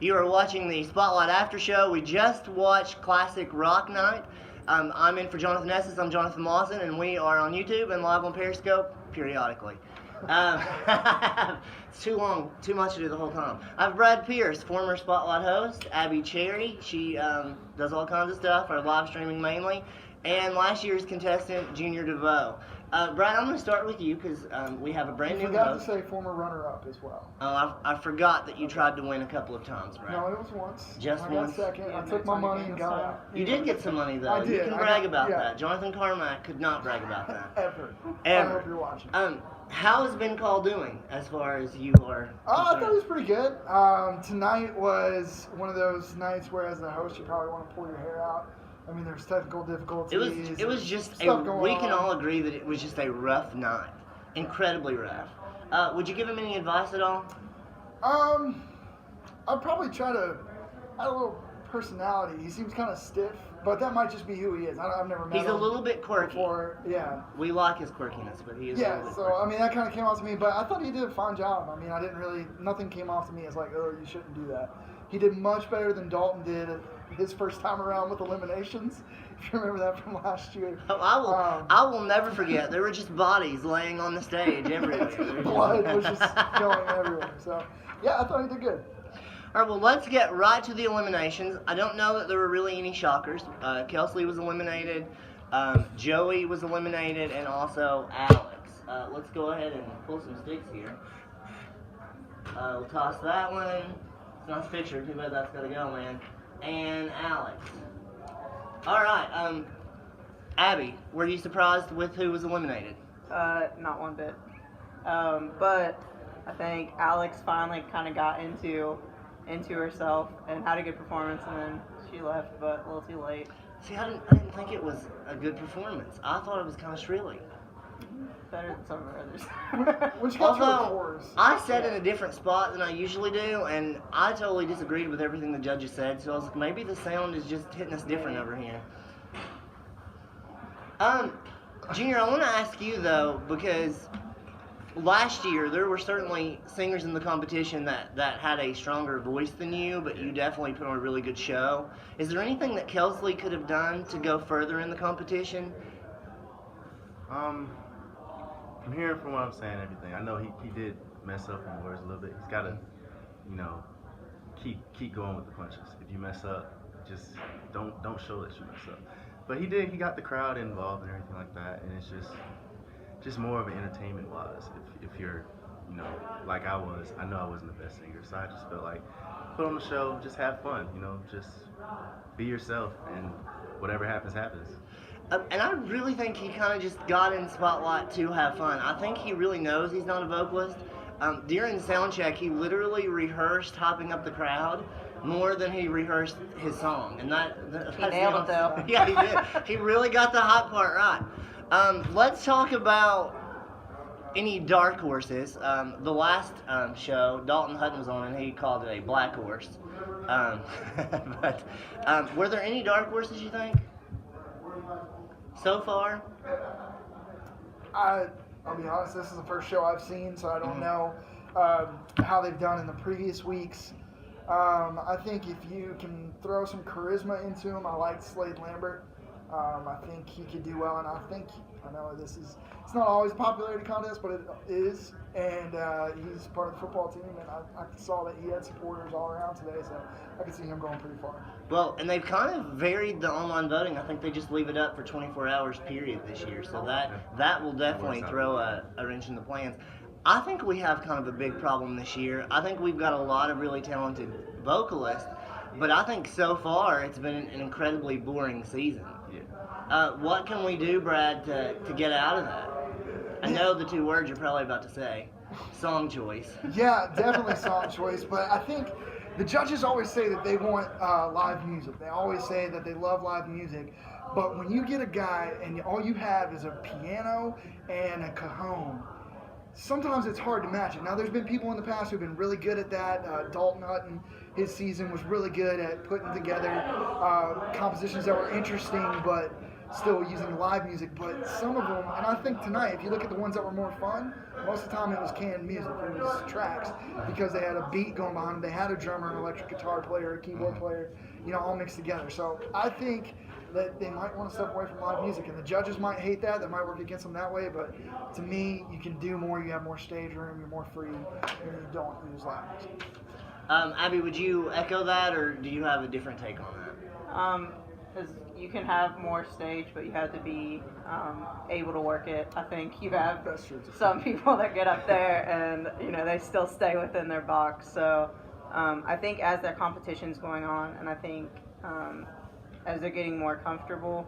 You are watching the Spotlight After Show. We just watched Classic Rock Night. I'm in for Jonathan Esses. I'm Jonathan Lawson, and we are on YouTube and live on Periscope periodically. It's too long, too much to do the whole time. I have Brad Pierce, former Spotlight host, Abby Cherry. She does all kinds of stuff, our live streaming mainly, and last year's contestant, Junior DeVoe. Brad, I'm going to start with you because we have a brand new forgot host. to say former runner-up as well. Oh, I forgot that you tried to win a couple of times, Brad. No, it was once. Just I got once? second. I took my money and got out. You did get some money, though. I did. You can I brag got- about yeah. that. Jonathan Carmack could not brag about that. Ever. Ever. I hope you're watching. How has Ben Call doing as far as you are I thought it concerned? was pretty good. Tonight was one of those nights where, as a host, you probably want to pull your hair out. I mean, there's technical difficulties. It was just stuff going we can on. all agree that it was just a rough night. Incredibly rough. Would you give him any advice at all? I'd probably try to add a little personality. He seems kind of stiff, but that might just be who he is. I've never met He's him a little bit quirky. before. Yeah. We like his quirkiness, but he is a little Yeah, bit so quirky. I mean that kind of came off to me, but I thought he did a fine job. I mean, nothing came off to me as like, oh, you shouldn't do that. He did much better than Dalton did his first time around with eliminations. If you remember that from last year. I will never forget. There were just bodies laying on the stage everywhere. Blood was just going everywhere. So yeah, I thought he did good. All right, well, let's get right to the eliminations. I don't know that there were really any shockers. Kelsley was eliminated, Joey was eliminated, and also Alex. Let's go ahead and pull some sticks here. We'll toss that one. It's not picture. Too bad that's got to go, man. And Alex. All right, Abby, were you surprised with who was eliminated? Not one bit. But I think Alex finally kind of got into herself and had a good performance, and then she left, but a little too late. See, I didn't think it was a good performance. I thought it was kind of shrilly. Better than some of her others. Which got to her Although, cores. I sat in a different spot than I usually do, and I totally disagreed with everything the judges said, so I was like, maybe the sound is just hitting us different over here. Junior, I want to ask you, though, because last year there were certainly singers in the competition that had a stronger voice than you, but you definitely put on a really good show. Is there anything that Kelsley could have done to go further in the competition? I'm hearing from what I'm saying, everything. I know he did mess up on words a little bit. He's got to, keep going with the punches. If you mess up, just don't show that you mess up. But he did. He got the crowd involved and everything like that, and it's just more of an entertainment wise. If you're, like I was, I know I wasn't the best singer, so I just felt like put on the show, just have fun. Just be yourself, and whatever happens, happens. And I really think he kind of just got in Spotlight to have fun. I think he really knows he's not a vocalist. During sound check, he literally rehearsed hopping up the crowd more than he rehearsed his song. And that's nailed it, though. Yeah, he did. He really got the hot part right. Let's talk about any dark horses. The last show, Dalton Hutton was on, and he called it a black horse. But were there any dark horses, you think? So far? I'll be honest, this is the first show I've seen, so I don't know how they've done in the previous weeks. I think if you can throw some charisma into him, I like Slade Lambert. I think he could do well, and I know it's not always a popularity contest, but it is, and he's part of the football team, and I saw that he had supporters all around today, so I could see him going pretty far. Well, and they've kind of varied the online voting. I think they just leave it up for 24 hours period this year, so that will definitely throw a wrench in the plans. I think we have kind of a big problem this year. I think we've got a lot of really talented vocalists, but I think so far it's been an incredibly boring season. Yeah. What can we do, Brad, to get out of that? I know the two words you're probably about to say. Song choice. Yeah, definitely song choice, but I think the judges always say that they want live music. They always say that they love live music, but when you get a guy and all you have is a piano and a cajon, sometimes it's hard to match it. Now, there's been people in the past who've been really good at that. Dalton Hutton, his season was really good at putting together compositions that were interesting, but still using live music, but some of them, and I think tonight, if you look at the ones that were more fun, most of the time it was canned music. It was tracks because they had a beat going behind them. They had a drummer, an electric guitar player, a keyboard player, all mixed together. So I think that they might want to step away from live music, and the judges might hate that. That might work against them that way, but to me, you can do more. You have more stage room. You're more free, and you don't use live music. Abby, would you echo that, or do you have a different take on that? Because you can have more stage, but you have to be able to work it. I think you have That's true. some people that get up there and they still stay within their box. So I think as their competition's going on, and I think as they're getting more comfortable,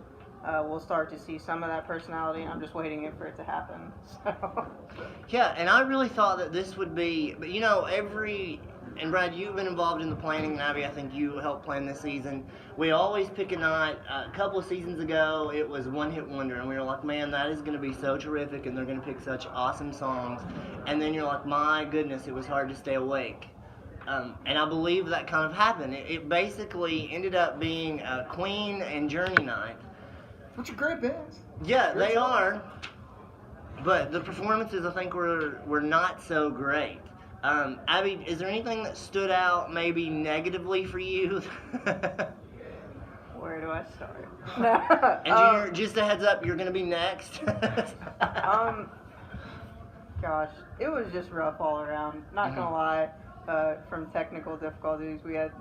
we'll start to see some of that personality. I'm just waiting for it to happen. So. Yeah, and I really thought that this would be, but and Brad, you've been involved in the planning, and Abby, I think you helped plan this season. We always pick a night. A couple of seasons ago, it was One Hit Wonder, and we were like, man, that is going to be so terrific, and they're going to pick such awesome songs. And then you're like, my goodness, it was hard to stay awake. And I believe that kind of happened. It basically ended up being Queen and Journey night. Which are great bands. Yeah, Great they songs. are. But the performances, I think, were not so great. Abby, is there anything that stood out maybe negatively for you? Where do I start? And Junior, just a heads up, you're going to be next. Gosh, it was just rough all around. Not gonna lie. From technical difficulties, we had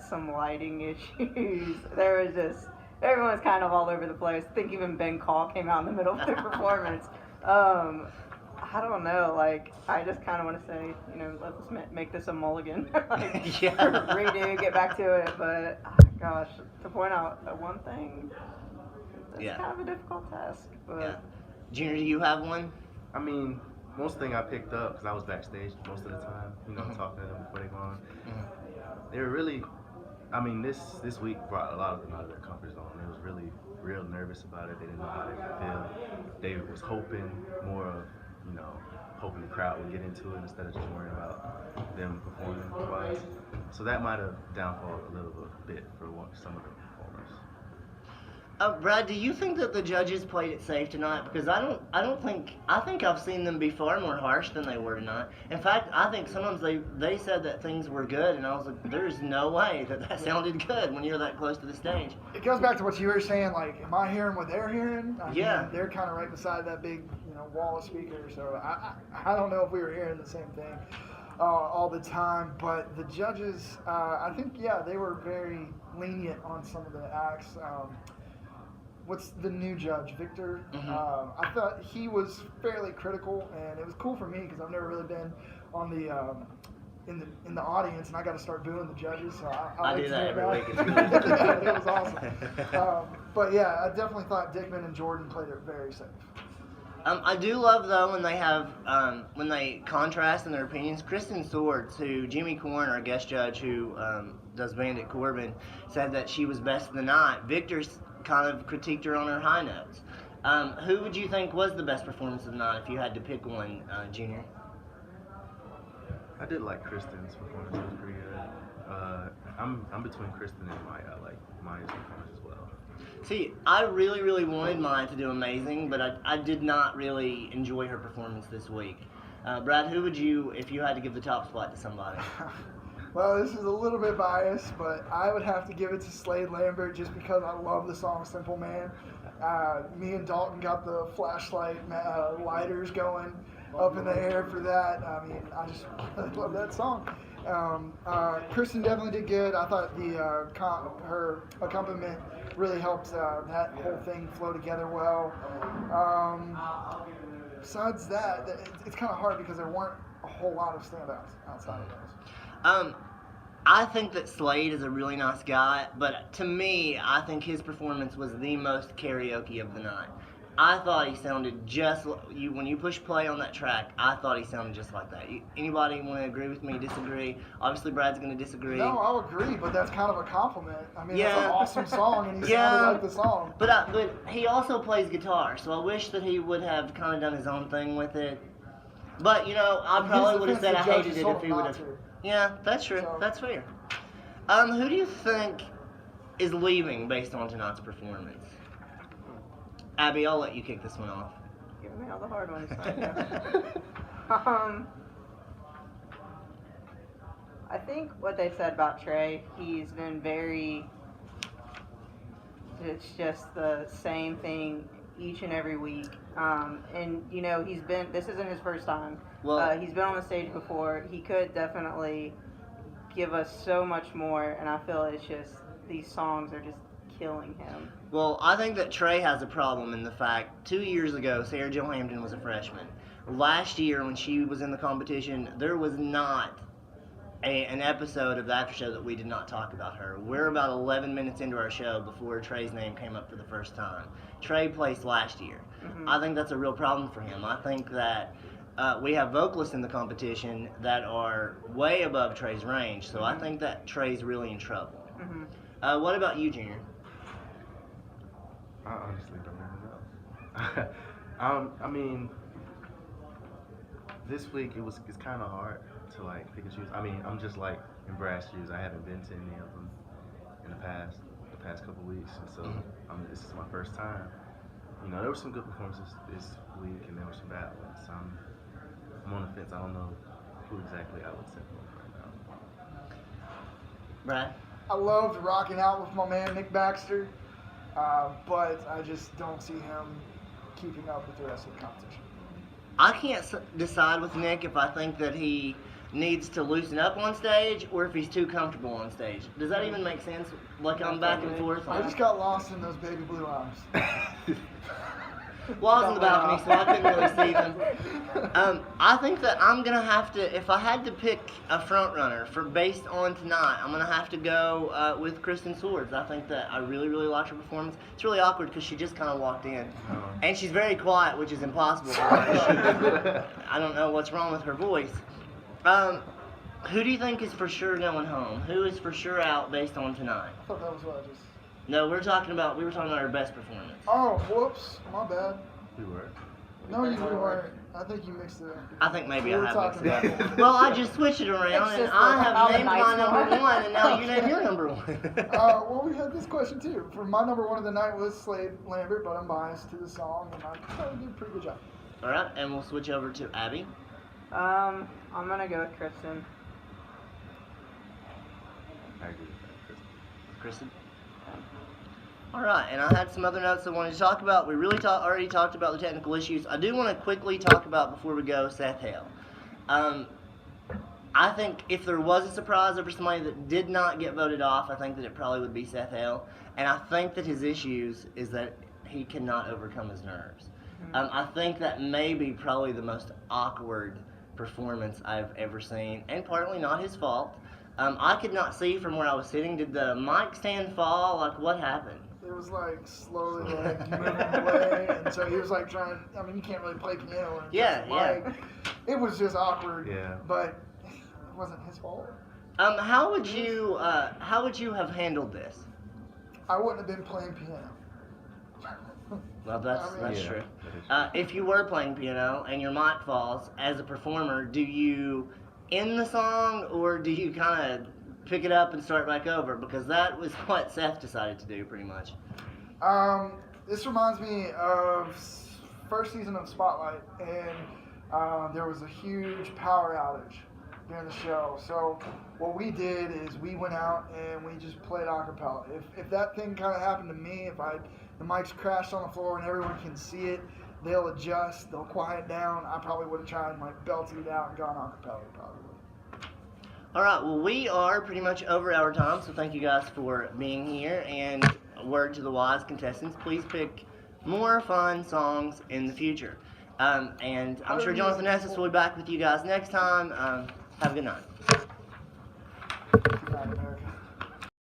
some lighting issues. There was just everyone was kind of all over the place. I think even Ben Call came out in the middle of the performance. I don't know. Like, I just kind of want to say, let's make this a mulligan. Redo, get back to it. But gosh, to point out one thing, it's kind of a difficult task. But Yeah. Junior, do you have one? I mean, most thing I picked up because I was backstage most of the time, talking to them before they go on. They were really, this week brought a lot of them out of their comfort zone. They was really real nervous about it. They didn't know how they would feel. They was hoping more of, hoping the crowd would get into it instead of just worrying about them performing wise. So that might have downfalled a little bit for some of the performers. Brad, do you think that the judges played it safe tonight? Because I think I've seen them be far more harsh than they were tonight. In fact, I think sometimes they said that things were good, and I was like, there's no way that sounded good when you're that close to the stage. It goes back to what you were saying, like, am I hearing what they're hearing? I Yeah. mean, they're kind of right beside that big, wall of speakers, so I don't know if we were hearing the same thing all the time, but the judges, I think, they were very lenient on some of the acts. What's the new judge, Victor? I thought he was fairly critical, and it was cool for me because I've never really been on the in the audience, and I got to start booing the judges. So I like do that every week. It was awesome. But yeah, I definitely thought Dickman and Jordan played it very safe. I do love, though, when they have when they contrast in their opinions. Kristen Swords, who Jimmy Corn, our guest judge, who does Bandit Corbin, said that she was best of the night. Victor's kind of critiqued her on her high notes. Who would you think was the best performance of the night if you had to pick one, Junior? I did like Kristen's performance. It was pretty good. I'm between Kristen and Maya. I like Maya's performance as well. See, I really, really wanted Maya to do amazing, but I did not really enjoy her performance this week. Brad, who would you, if you had to give the top spot to somebody? Well, this is a little bit biased, but I would have to give it to Slade Lambert just because I love the song Simple Man. Me and Dalton got the flashlight lighters going up in the air for that. I mean, I just love that song. Kristen definitely did good. I thought her accompaniment really helped that whole thing flow together well. Besides that, it's kind of hard because there weren't a whole lot of standouts outside of those. I think that Slade is a really nice guy, but to me, I think his performance was the most karaoke of the night. I thought he sounded just when you push play on that track. I thought he sounded just like that. Anybody want to agree with me? Disagree? Obviously, Brad's going to disagree. No, I'll agree, but that's kind of a compliment. I mean, Yeah. It's an awesome song, and he Yeah. sounded like the song. But he also plays guitar, so I wish that he would have kind of done his own thing with it. But I In his probably would have said defense, I the judge hated it told if him he would not have. to. Yeah, that's true. So- That's fair. Who do you think is leaving based on tonight's performance? Abby, I'll let you kick this one off. Give me all the hard ones. I think what they said about Trey, he's been very. It's just the same thing each and every week. And you know, this isn't his first time. Well, He's been on the stage before. He could definitely give us so much more, and I feel it's just these songs are just killing him. well, I think that Trey has a problem in the fact 2 years ago, Sarah Jo Hampton was a freshman. Last year, when she was in the competition, there was not an episode of the after show that we did not talk about her. We're about 11 minutes into our show before Trey's name came up for the first time. Trey placed last year. Mhm. I think that's a real problem for him. I think that we have vocalists in the competition that are way above Trey's range, so I think that Trey's really in trouble. Mhm. What about you, Junior? I honestly don't even know. I mean, this week it's kind of hard to like pick and choose. I mean, I'm just like in Brad's shoes. I haven't been to any of them in the past couple weeks, and so I mean, this is my first time. You know, there were some good performances this week, and there were some bad ones. I'm on the fence. I don't know who exactly I would send right now. Brad? I loved rocking out with my man Nick Baxter, but I just don't see him keeping up with the rest of the competition. I can't decide with Nick if I think that he needs to loosen up on stage or if he's too comfortable on stage. Does that even make sense? Like I'm back and forth I on. just got lost in those baby blue eyes. Well, I was in the balcony, so I couldn't really see them. I think that I'm gonna have to, if I had to pick a front runner for based on tonight, I'm gonna have to go with Kristen Swords. I think that I really, really liked her performance. It's really awkward because she just kind of walked in, and she's very quiet, which is impossible for her. I don't know what's wrong with her voice. Who do you think is for sure going home? Who is for sure out based on tonight? I thought that was what I just. No, we were talking about her best performance. Oh, whoops, my bad. We were. No, you weren't. I think you mixed it up. I think maybe We were I have talking mixed it about up. Well, I just switched it around, It's and just I like have all the named my nice number ones. one, and now you name your number one. Well, we had this question too. For my number one of the night was Slade Lambert, but I'm biased to the song, and I thought he did a pretty good job. All right, and we'll switch over to Abby. I'm gonna go with Kristen. I agree with that, Kristen. Kristen? All right, and I had some other notes I wanted to talk about. We really already talked about the technical issues. I do want to quickly talk about, before we go, Seth Hale. I think if there was a surprise over somebody that did not get voted off, I think that it probably would be Seth Hale. And I think that his issues is that he cannot overcome his nerves. I think that may be probably the most awkward performance I've ever seen, and partly not his fault. I could not see from where I was sitting. Did the mic stand fall? Like, what happened? It was like slowly like moving away, and so he was like trying. I mean, you can't really play piano. And Yeah, like, it was just awkward. Yeah. But it wasn't his fault. How would you have handled this? I wouldn't have been playing piano. Well, that's I mean- that's Yeah, true. that is If you were playing piano and your mic falls, as a performer, do you end the song or do you kind of pick it up and start back over? Because that was what Seth decided to do, pretty much. This reminds me of first season of Spotlight, and there was a huge power outage during the show. So what we did is we went out and we just played a cappella. If that thing kind of happened to me, the mics crashed on the floor and everyone can see it, they'll adjust, they'll quiet down. I probably would have tried and like belted it out and gone a cappella probably. All right, well, we are pretty much over our time, so thank you guys for being here. And a word to the wise contestants, please pick more fun songs in the future. And I'm sure Jonathan Estes will be back with you guys next time. Have a good night. Good night, America.